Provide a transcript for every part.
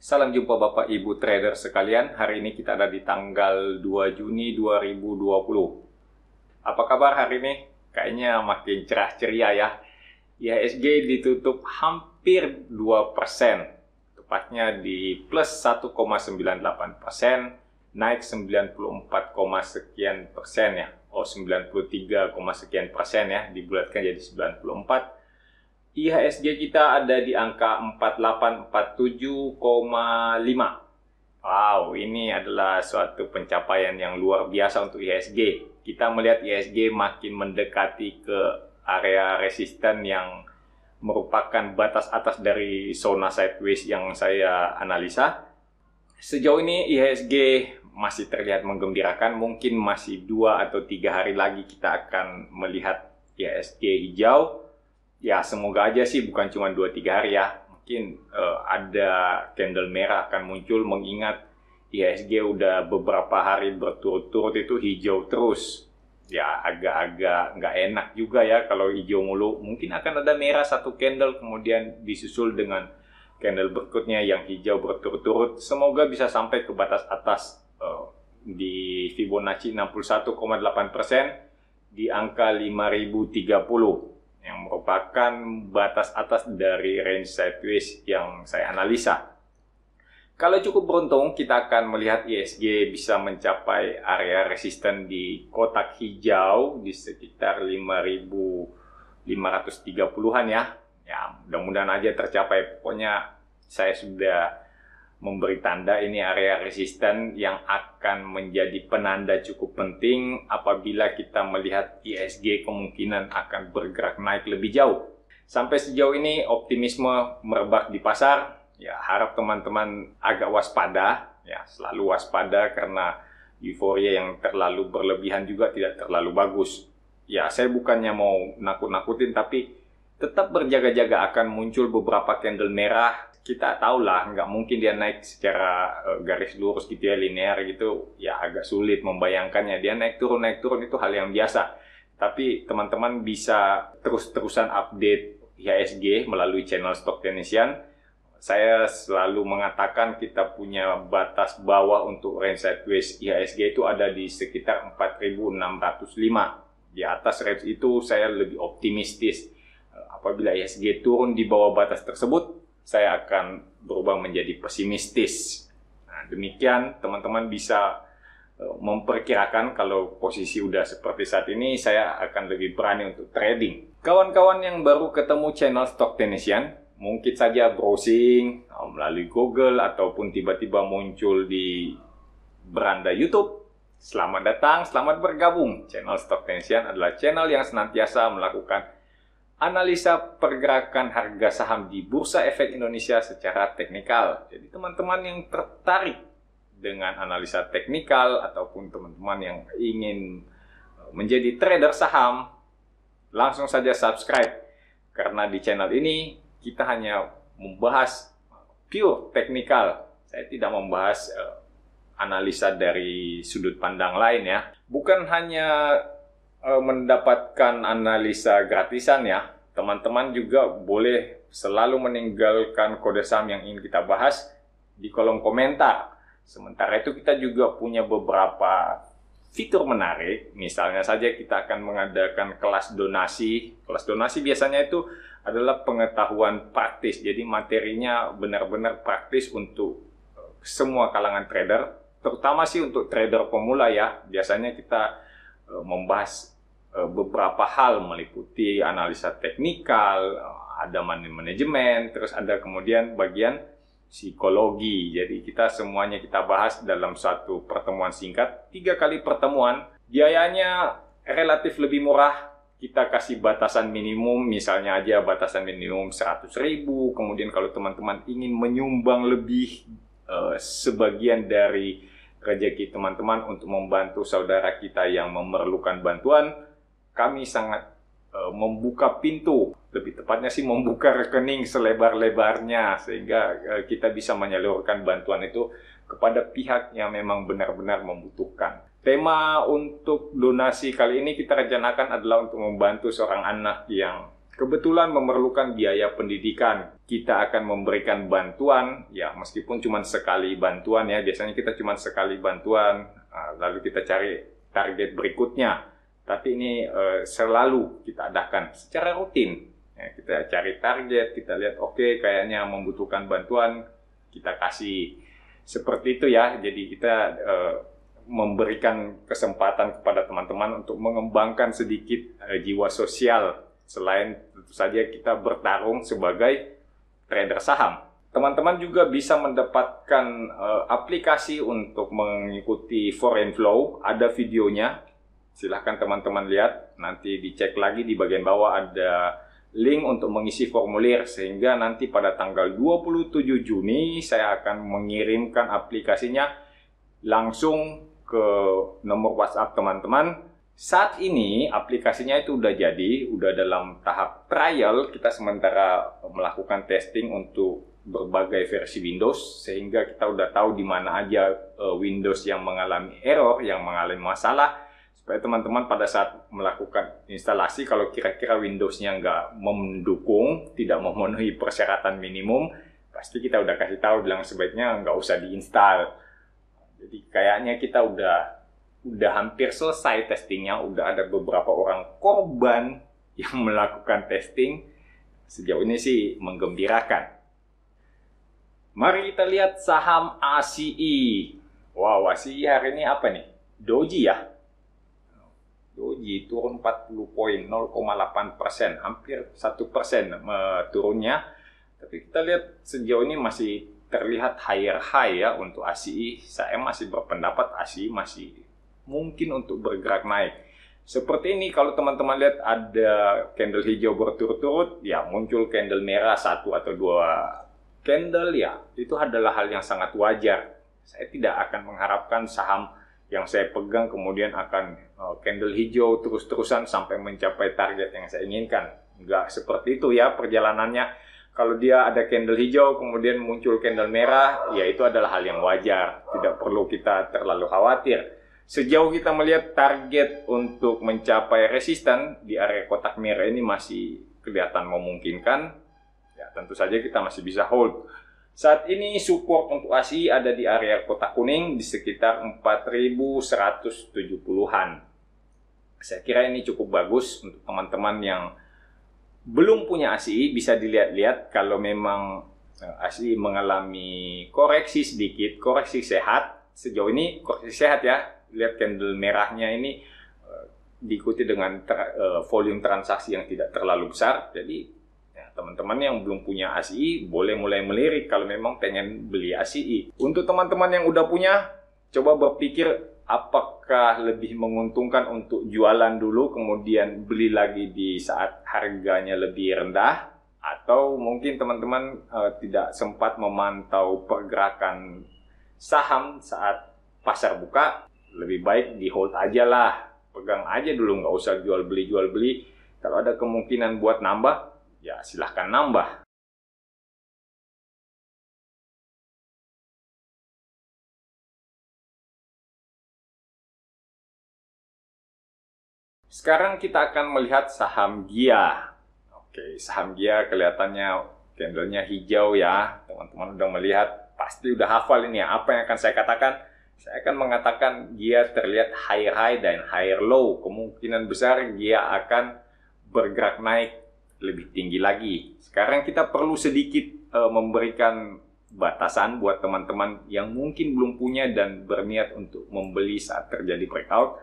Salam jumpa Bapak Ibu trader sekalian. Hari ini kita ada di tanggal 2 Juni 2020. Apa kabar hari ini? Kayaknya makin cerah ceria ya. IHSG ditutup hampir 2%. Tepatnya di plus 1,98%, naik 94, sekian persen ya. 93, sekian persen ya, dibulatkan jadi 94. IHSG kita ada di angka 4847,5. Wow, ini adalah suatu pencapaian yang luar biasa untuk IHSG. Kita melihat IHSG makin mendekati ke area resisten yang merupakan batas atas dari zona sideways yang saya analisa. Sejauh ini IHSG masih terlihat menggembirakan. Mungkin masih 2 atau 3 hari lagi kita akan melihat IHSG hijau. Ya, semoga aja sih bukan cuma 2-3 hari ya. Mungkin ada candle merah akan muncul, mengingat IHSG udah beberapa hari berturut-turut itu hijau terus. Ya, agak-agak nggak enak juga ya kalau hijau mulu. Mungkin akan ada merah satu candle, kemudian disusul dengan candle berikutnya yang hijau berturut-turut. Semoga bisa sampai ke batas atas di Fibonacci 61,8% di angka 5030. Yang merupakan batas atas dari range sideways yang saya analisa. Kalau cukup beruntung, kita akan melihat IHSG bisa mencapai area resisten di kotak hijau di sekitar 5.530-an ya. Ya, mudah-mudahan aja tercapai. Pokoknya saya sudah memberi tanda ini area resisten yang akan menjadi penanda cukup penting apabila kita melihat IHSG kemungkinan akan bergerak naik lebih jauh. Sampai sejauh ini optimisme merebak di pasar. Ya, harap teman-teman agak waspada, ya, selalu waspada karena euforia yang terlalu berlebihan juga tidak terlalu bagus. Ya, saya bukannya mau nakut-nakutin, tapi tetap berjaga-jaga akan muncul beberapa candle merah. Kita tahulah nggak mungkin dia naik secara garis lurus gitu ya, linear gitu, ya agak sulit membayangkannya. Dia naik turun itu hal yang biasa. Tapi teman-teman bisa terus-terusan update IHSG melalui channel Stock Technician. Saya selalu mengatakan kita punya batas bawah untuk range sideways IHSG itu ada di sekitar 4.605. Di atas range itu saya lebih optimistis. Apabila IHSG turun di bawah batas tersebut, saya akan berubah menjadi pesimistis. Nah, demikian teman-teman bisa memperkirakan kalau posisi udah seperti saat ini, saya akan lebih berani untuk trading. Kawan-kawan yang baru ketemu channel Stock Technician, mungkin saja browsing melalui Google ataupun tiba-tiba muncul di beranda YouTube. Selamat datang, selamat bergabung. Channel Stock Technician adalah channel yang senantiasa melakukan analisa pergerakan harga saham di Bursa Efek Indonesia secara teknikal. Jadi teman-teman yang tertarik dengan analisa teknikal ataupun teman-teman yang ingin menjadi trader saham, langsung saja subscribe. Karena di channel ini kita hanya membahas pure teknikal. Saya tidak membahas analisa dari sudut pandang lain ya. Bukan hanya mendapatkan analisa gratisan ya, teman-teman juga boleh selalu meninggalkan kode saham yang ingin kita bahas di kolom komentar. Sementara itu kita juga punya beberapa fitur menarik. Misalnya saja kita akan mengadakan kelas donasi. Kelas donasi biasanya itu adalah pengetahuan praktis. Jadi materinya benar-benar praktis untuk semua kalangan trader, terutama sih untuk trader pemula ya. Biasanya kita membahas beberapa hal meliputi analisa teknikal, ada manajemen, terus ada kemudian bagian psikologi. Jadi kita semuanya kita bahas dalam satu pertemuan singkat, 3 kali pertemuan. Biayanya relatif lebih murah. Kita kasih batasan minimum, misalnya aja batasan minimum 100.000. Kemudian kalau teman-teman ingin menyumbang lebih sebagian dari rezeki teman-teman untuk membantu saudara kita yang memerlukan bantuan, kami sangat membuka pintu, lebih tepatnya sih membuka rekening selebar-lebarnya, sehingga kita bisa menyalurkan bantuan itu kepada pihak yang memang benar-benar membutuhkan. Tema untuk donasi kali ini kita rencanakan adalah untuk membantu seorang anak yang kebetulan memerlukan biaya pendidikan. kita akan memberikan bantuan, ya meskipun cuma sekali bantuan ya, biasanya kita cuma sekali bantuan, lalu kita cari target berikutnya. Tapi ini selalu kita adakan secara rutin. Ya, kita cari target, kita lihat oke, kayaknya membutuhkan bantuan, kita kasih seperti itu ya. Jadi kita memberikan kesempatan kepada teman-teman untuk mengembangkan sedikit jiwa sosial, selain tentu saja kita bertarung sebagai trader saham. Teman-teman juga bisa mendapatkan aplikasi untuk mengikuti foreign flow, ada videonya. Silahkan teman-teman lihat, nanti dicek lagi di bagian bawah ada link untuk mengisi formulir, sehingga nanti pada tanggal 27 Juni saya akan mengirimkan aplikasinya langsung ke nomor WhatsApp teman-teman. Saat ini aplikasinya itu udah jadi, udah dalam tahap trial, kita sementara melakukan testing untuk berbagai versi Windows, sehingga kita udah tahu di mana aja Windows yang mengalami error, yang mengalami masalah, supaya teman-teman pada saat melakukan instalasi, kalau kira-kira Windows-nya nggak mendukung, tidak memenuhi persyaratan minimum, pasti kita udah kasih tahu, bilang sebaiknya nggak usah diinstal. Jadi kayaknya kita udah hampir selesai testingnya, udah ada beberapa orang korban yang melakukan testing. Sejauh ini sih menggembirakan. Mari kita lihat saham ACI. Wow, ACI hari ini apa nih? Doji ya. Doji turun 40 poin, 0,8%, hampir 1% turunnya. Tapi kita lihat sejauh ini masih terlihat higher high ya untuk ACI. Saya masih berpendapat ACI masih mungkin untuk bergerak naik. Seperti ini, kalau teman-teman lihat ada candle hijau berturut-turut, ya muncul candle merah 1 atau 2 candle, ya itu adalah hal yang sangat wajar. Saya tidak akan mengharapkan saham yang saya pegang kemudian akan candle hijau terus-terusan sampai mencapai target yang saya inginkan. Enggak seperti itu ya perjalanannya. Kalau dia ada candle hijau kemudian muncul candle merah, ya itu adalah hal yang wajar. Tidak perlu kita terlalu khawatir. Sejauh kita melihat target untuk mencapai resisten di area kotak merah ini masih kelihatan memungkinkan, ya tentu saja kita masih bisa hold. Saat ini support untuk ACI ada di area kotak kuning di sekitar 4.170-an. Saya kira ini cukup bagus untuk teman-teman yang belum punya ACI, bisa dilihat-lihat kalau memang ACI mengalami koreksi sedikit, koreksi sehat. Sejauh ini koreksi sehat ya. Lihat candle merahnya ini diikuti dengan volume transaksi yang tidak terlalu besar. Jadi ya, teman-teman yang belum punya ACI boleh mulai melirik kalau memang pengen beli ACI. Untuk teman-teman yang udah punya, coba berpikir apakah lebih menguntungkan untuk jualan dulu kemudian beli lagi di saat harganya lebih rendah, atau mungkin teman-teman tidak sempat memantau pergerakan saham saat pasar buka. Lebih baik di hold aja lah, pegang aja dulu, nggak usah jual beli. Kalau ada kemungkinan buat nambah, ya silahkan nambah. Sekarang kita akan melihat saham GIA. Oke, saham GIA kelihatannya candlenya hijau ya. Teman-teman udah melihat, pasti udah hafal ini ya. Apa yang akan saya katakan? Saya akan mengatakan GIA terlihat higher high dan higher low. Kemungkinan besar GIA akan bergerak naik lebih tinggi lagi. Sekarang kita perlu sedikit memberikan batasan buat teman-teman yang mungkin belum punya dan berniat untuk membeli saat terjadi breakout.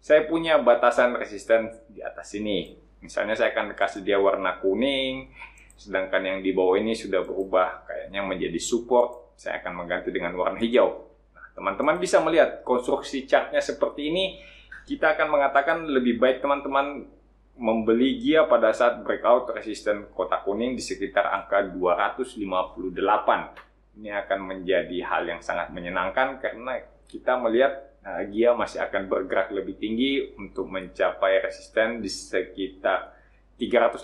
Saya punya batasan resisten di atas sini. Misalnya saya akan kasih dia warna kuning, sedangkan yang di bawah ini sudah berubah kayaknya menjadi support. Saya akan mengganti dengan warna hijau. Nah, teman-teman bisa melihat konstruksi chartnya seperti ini. Kita akan mengatakan lebih baik teman-teman membeli GIA pada saat breakout resisten kotak kuning di sekitar angka 258. Ini akan menjadi hal yang sangat menyenangkan karena kita melihat GIA masih akan bergerak lebih tinggi untuk mencapai resisten di sekitar 380.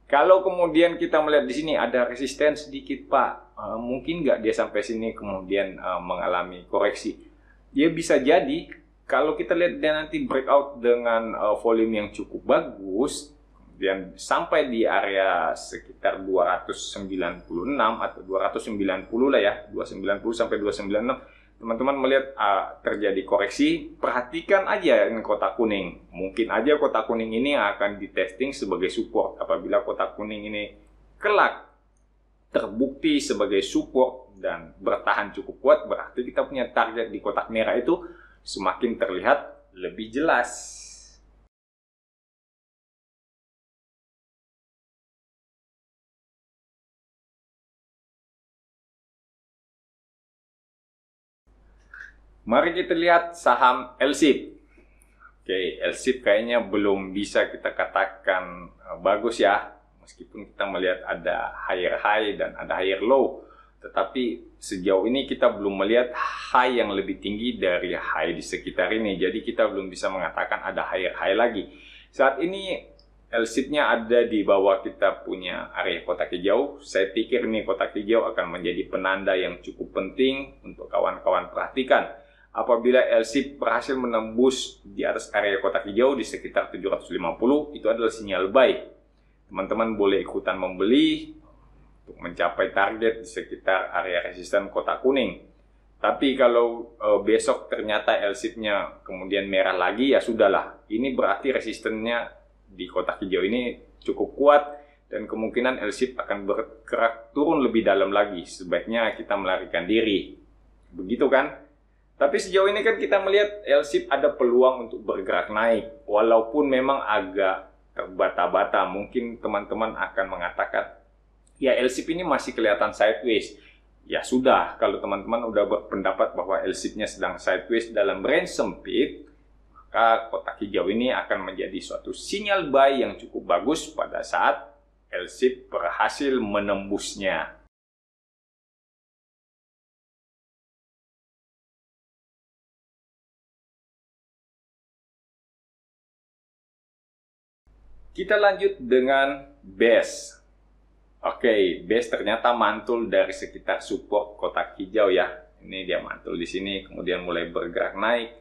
Kalau kemudian kita melihat di sini ada resisten sedikit Pak, mungkin nggak dia sampai sini kemudian mengalami koreksi. Dia bisa jadi kalau kita lihat dia nanti breakout dengan volume yang cukup bagus, kemudian sampai di area sekitar 296 atau 290 lah ya, 290 sampai 296, teman-teman melihat terjadi koreksi, perhatikan aja ini kotak kuning. Mungkin aja kotak kuning ini akan ditesting sebagai support. Apabila kotak kuning ini kelak terbukti sebagai support dan bertahan cukup kuat, berarti kita punya target di kotak merah itu semakin terlihat lebih jelas. Mari kita lihat saham LSIP. Oke, LSIP kayaknya belum bisa kita katakan bagus ya. Meskipun kita melihat ada higher high dan ada higher low. Tetapi sejauh ini kita belum melihat high yang lebih tinggi dari high di sekitar ini. Jadi kita belum bisa mengatakan ada higher high lagi. Saat ini LSIP-nya ada di bawah kita punya area kotak hijau. Saya pikir ini kotak hijau akan menjadi penanda yang cukup penting untuk kawan-kawan perhatikan. Apabila LSIP berhasil menembus di atas area kotak hijau di sekitar 750, itu adalah sinyal buy. Teman-teman boleh ikutan membeli untuk mencapai target di sekitar area resisten kotak kuning. Tapi kalau besok ternyata LSIP-nya kemudian merah lagi, ya sudahlah. Ini berarti resistennya di kotak hijau ini cukup kuat dan kemungkinan LSIP akan bergerak turun lebih dalam lagi. Sebaiknya kita melarikan diri. Begitu kan? Tapi sejauh ini kan kita melihat LSIP ada peluang untuk bergerak naik. Walaupun memang agak terbata-bata. Mungkin teman-teman akan mengatakan, ya LSIP ini masih kelihatan sideways. Ya sudah, kalau teman-teman udah berpendapat bahwa LSIP-nya sedang sideways dalam range sempit, maka kotak hijau ini akan menjadi suatu sinyal buy yang cukup bagus pada saat LSIP berhasil menembusnya. Kita lanjut dengan BES. Oke, BES ternyata mantul dari sekitar support kotak hijau ya. Ini dia mantul di sini, kemudian mulai bergerak naik.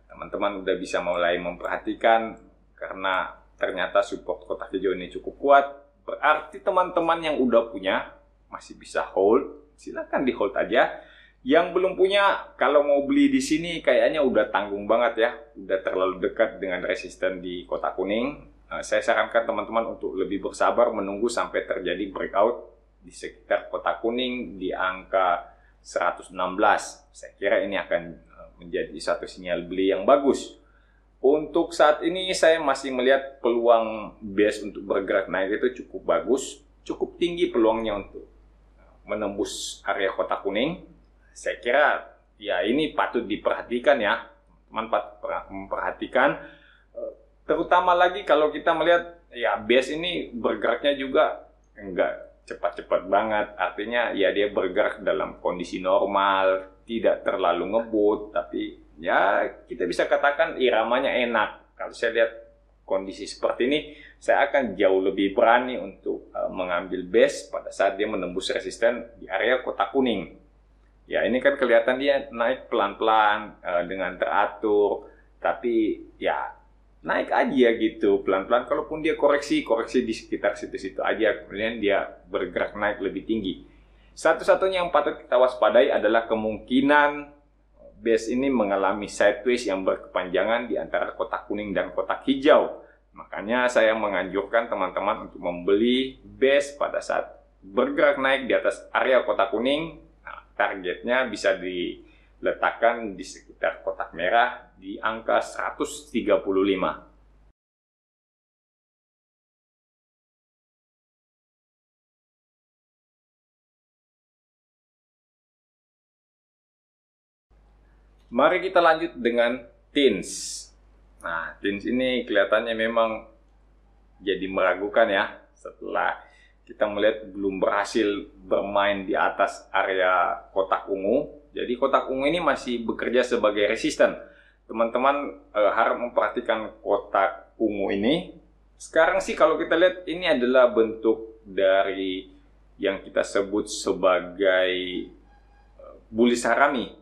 Teman-teman udah bisa mulai memperhatikan karena ternyata support kotak hijau ini cukup kuat. Berarti teman-teman yang udah punya masih bisa hold. Silakan di hold aja. Yang belum punya, kalau mau beli di sini kayaknya udah tanggung banget ya. Udah terlalu dekat dengan resisten di kotak kuning. Saya sarankan teman-teman untuk lebih bersabar menunggu sampai terjadi breakout di sekitar kotak kuning di angka 116. Saya kira ini akan menjadi satu sinyal beli yang bagus. Untuk saat ini saya masih melihat peluang BES untuk bergerak naik itu cukup bagus, cukup tinggi peluangnya untuk menembus area kotak kuning. Saya kira ya ini patut diperhatikan ya, teman memperhatikan. Terutama lagi kalau kita melihat ya BES ini bergeraknya juga enggak cepat-cepat banget. Artinya ya dia bergerak dalam kondisi normal, tidak terlalu ngebut, tapi ya kita bisa katakan iramanya enak. Kalau saya lihat kondisi seperti ini, saya akan jauh lebih berani untuk mengambil BES pada saat dia menembus resisten di area kotak kuning. Ya ini kan kelihatan dia naik pelan-pelan dengan teratur, tapi ya naik aja gitu pelan-pelan. Kalaupun dia koreksi di sekitar situ-situ aja, kemudian dia bergerak naik lebih tinggi. Satu-satunya yang patut kita waspadai adalah kemungkinan BES ini mengalami sideways yang berkepanjangan di antara kotak kuning dan kotak hijau. Makanya saya menganjurkan teman-teman untuk membeli BES pada saat bergerak naik di atas area kotak kuning. Nah, targetnya bisa diletakkan di sekitar kotak merah di angka 135. Mari kita lanjut dengan TINS. Nah, TINS ini kelihatannya memang jadi meragukan ya. Setelah kita melihat belum berhasil bermain di atas area kotak ungu. Jadi kotak ungu ini masih bekerja sebagai resisten. Teman-teman harap memperhatikan kotak ungu ini. Sekarang sih kalau kita lihat ini adalah bentuk dari yang kita sebut sebagai bullish harami.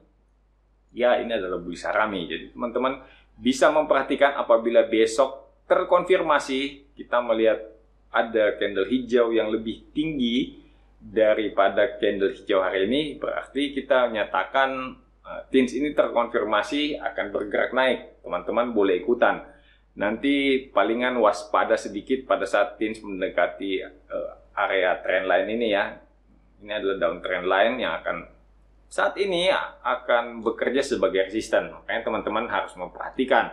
Ya, ini adalah bullish harami. Jadi teman-teman bisa memperhatikan apabila besok terkonfirmasi kita melihat ada candle hijau yang lebih tinggi daripada candle hijau hari ini, berarti kita nyatakan TINS ini terkonfirmasi akan bergerak naik. Teman-teman boleh ikutan. Nanti palingan waspada sedikit pada saat TINS mendekati area trendline ini ya. Ini adalah downtrend line yang akan saat ini akan bekerja sebagai resisten. Makanya teman-teman harus memperhatikan.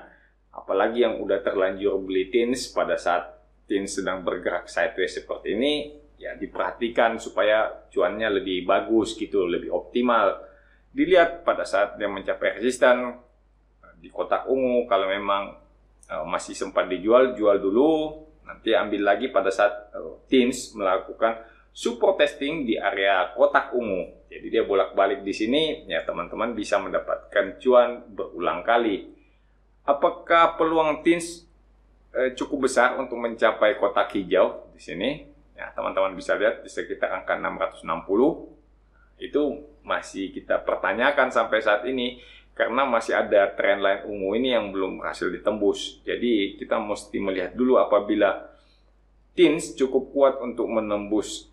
Apalagi yang udah terlanjur beli TINS pada saat TINS sedang bergerak sideways seperti ini, ya diperhatikan supaya cuannya lebih bagus gitu, lebih optimal. Dilihat pada saat dia mencapai resisten di kotak ungu, kalau memang masih sempat dijual, jual dulu. Nanti ambil lagi pada saat TINS melakukan support testing di area kotak ungu. Jadi dia bolak-balik di sini, ya teman-teman bisa mendapatkan cuan berulang kali. Apakah peluang TINS cukup besar untuk mencapai kotak hijau di sini? Ya, teman-teman bisa lihat di sekitar angka 660. Itu masih kita pertanyakan sampai saat ini karena masih ada trendline ungu ini yang belum berhasil ditembus. Jadi kita mesti melihat dulu apabila TINS cukup kuat untuk menembus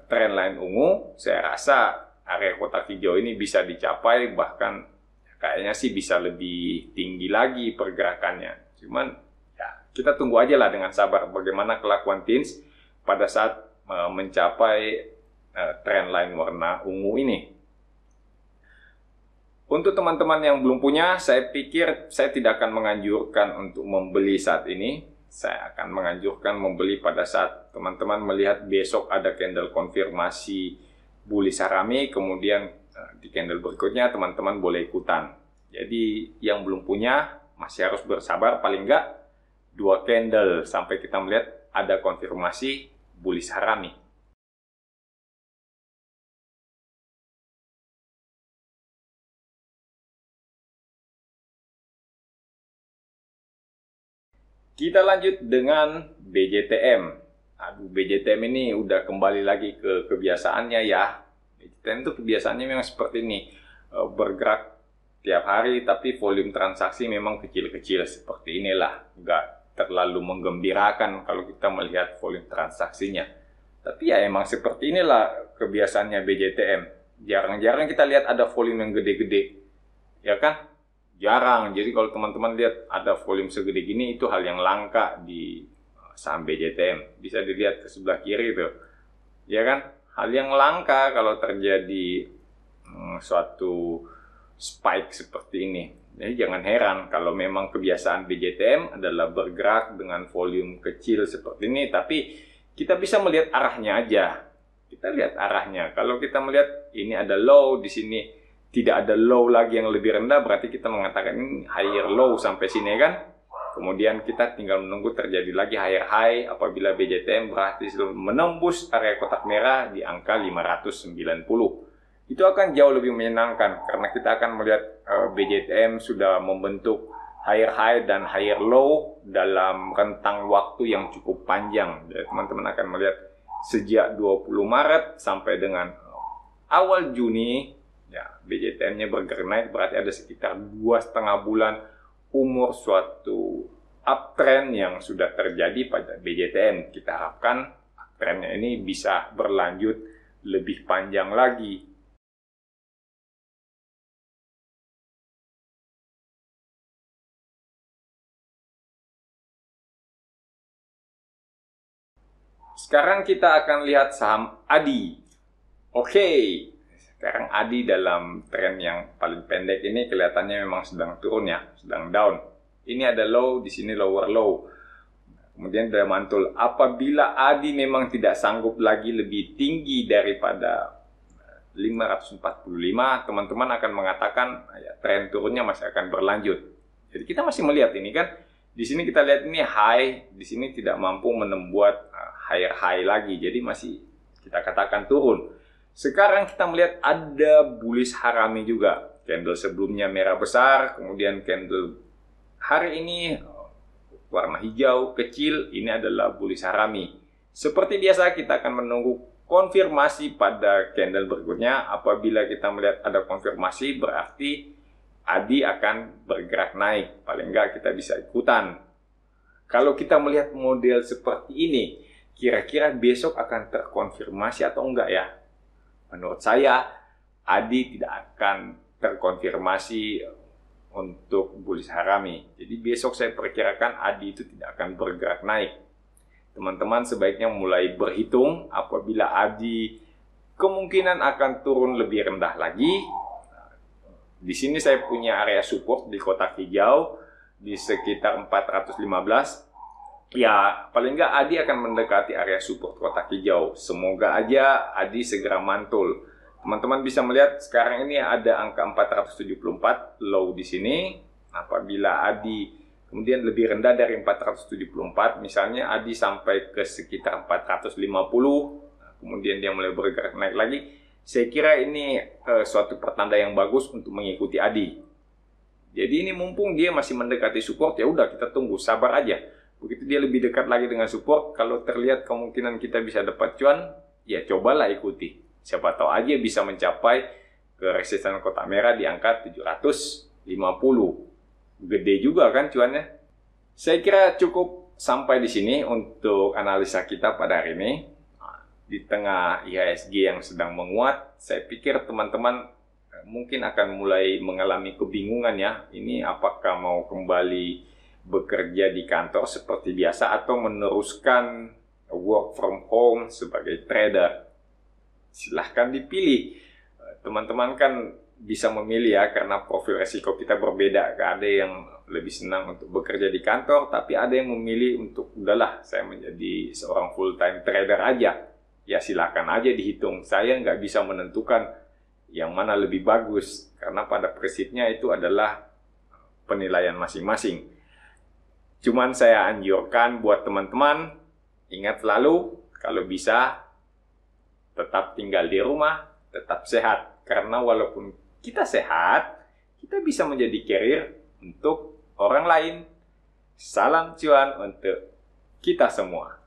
trendline ungu, saya rasa area kotak hijau ini bisa dicapai, bahkan kayaknya sih bisa lebih tinggi lagi pergerakannya. Cuman ya kita tunggu aja lah dengan sabar bagaimana kelakuan TINS pada saat mencapai trendline warna ungu ini. Untuk teman-teman yang belum punya, saya pikir saya tidak akan menganjurkan untuk membeli saat ini. Saya akan menganjurkan membeli pada saat teman-teman melihat besok ada candle konfirmasi bullish harami, kemudian di candle berikutnya teman-teman boleh ikutan. Jadi yang belum punya masih harus bersabar, paling enggak 2 candle sampai kita melihat ada konfirmasi bullish harami. Kita lanjut dengan BJTM. Aduh, BJTM ini udah kembali lagi ke kebiasaannya ya. BJTM itu kebiasaannya memang seperti ini. Bergerak tiap hari, tapi volume transaksi memang kecil-kecil seperti inilah. Nggak terlalu menggembirakan kalau kita melihat volume transaksinya. Tapi ya emang seperti inilah kebiasaannya BJTM. Jarang-jarang kita lihat ada volume yang gede-gede. Ya kan? Jarang. Jadi kalau teman-teman lihat ada volume segede gini, itu hal yang langka di saham BJTM. Bisa dilihat ke sebelah kiri tuh. Ya kan? Hal yang langka kalau terjadi suatu spike seperti ini. Jadi jangan heran kalau memang kebiasaan BJTM adalah bergerak dengan volume kecil seperti ini. Tapi kita bisa melihat arahnya aja. Kita lihat arahnya. Kalau kita melihat ini ada low di sini, tidak ada low lagi yang lebih rendah, berarti kita mengatakan ini higher low sampai sini kan. Kemudian kita tinggal menunggu terjadi lagi higher high apabila BJTM berhasil menembus area kotak merah di angka 590. Itu akan jauh lebih menyenangkan karena kita akan melihat BJTM sudah membentuk higher high dan higher low dalam rentang waktu yang cukup panjang. Jadi teman-teman akan melihat sejak 20 Maret sampai dengan awal Juni. Ya, BJTM-nya bergerak naik, berarti ada sekitar 2,5 bulan umur suatu uptrend yang sudah terjadi pada BJTM. Kita harapkan uptrendnya ini bisa berlanjut lebih panjang lagi. Sekarang kita akan lihat saham ADI. Oke. Sekarang ADI dalam tren yang paling pendek ini kelihatannya memang sedang turun ya, sedang down. Ini ada low, di sini lower low. Kemudian ada mantul. Apabila ADI memang tidak sanggup lagi lebih tinggi daripada 545, teman-teman akan mengatakan ya, tren turunnya masih akan berlanjut. Jadi kita masih melihat ini kan. Di sini kita lihat ini high, di sini tidak mampu membuat higher high lagi. Jadi masih kita katakan turun. Sekarang kita melihat ada bullish harami juga. Candle sebelumnya merah besar, kemudian candle hari ini warna hijau kecil, ini adalah bullish harami. Seperti biasa kita akan menunggu konfirmasi pada candle berikutnya. Apabila kita melihat ada konfirmasi berarti ADI akan bergerak naik. Paling enggak kita bisa ikutan. Kalau kita melihat model seperti ini, kira-kira besok akan terkonfirmasi atau enggak ya? Menurut saya, Adi tidak akan terkonfirmasi untuk Bulis Harami. Jadi besok saya perkirakan Adi itu tidak akan bergerak naik. Teman-teman sebaiknya mulai berhitung apabila Adi kemungkinan akan turun lebih rendah lagi. Di sini saya punya area support di kotak hijau di sekitar 415. Ya, paling nggak Adi akan mendekati area support kotak hijau. Semoga aja Adi segera mantul. Teman-teman bisa melihat sekarang ini ada angka 474 low di sini. Apabila Adi kemudian lebih rendah dari 474, misalnya Adi sampai ke sekitar 450, kemudian dia mulai bergerak naik lagi, saya kira ini suatu pertanda yang bagus untuk mengikuti Adi. Jadi ini mumpung dia masih mendekati support, ya udah kita tunggu, sabar aja. Begitu dia lebih dekat lagi dengan support, kalau terlihat kemungkinan kita bisa dapat cuan, ya cobalah ikuti. Siapa tahu aja bisa mencapai ke resistensi kotak merah di angka 750. Gede juga kan cuannya. Saya kira cukup sampai di sini untuk analisa kita pada hari ini. Di tengah IHSG yang sedang menguat, saya pikir teman-teman mungkin akan mulai mengalami kebingungan ya. Ini apakah mau kembali bekerja di kantor seperti biasa atau meneruskan work from home sebagai trader. Silahkan dipilih. Teman-teman kan bisa memilih ya, karena profil resiko kita berbeda. Ada yang lebih senang untuk bekerja di kantor, tapi ada yang memilih untuk udahlah saya menjadi seorang full time trader aja. Ya silakan aja dihitung. Saya nggak bisa menentukan yang mana lebih bagus, karena pada prinsipnya itu adalah penilaian masing-masing. Cuman saya anjurkan buat teman-teman, ingat selalu kalau bisa tetap tinggal di rumah, tetap sehat. Karena walaupun kita sehat, kita bisa menjadi carrier untuk orang lain. Salam cuan untuk kita semua.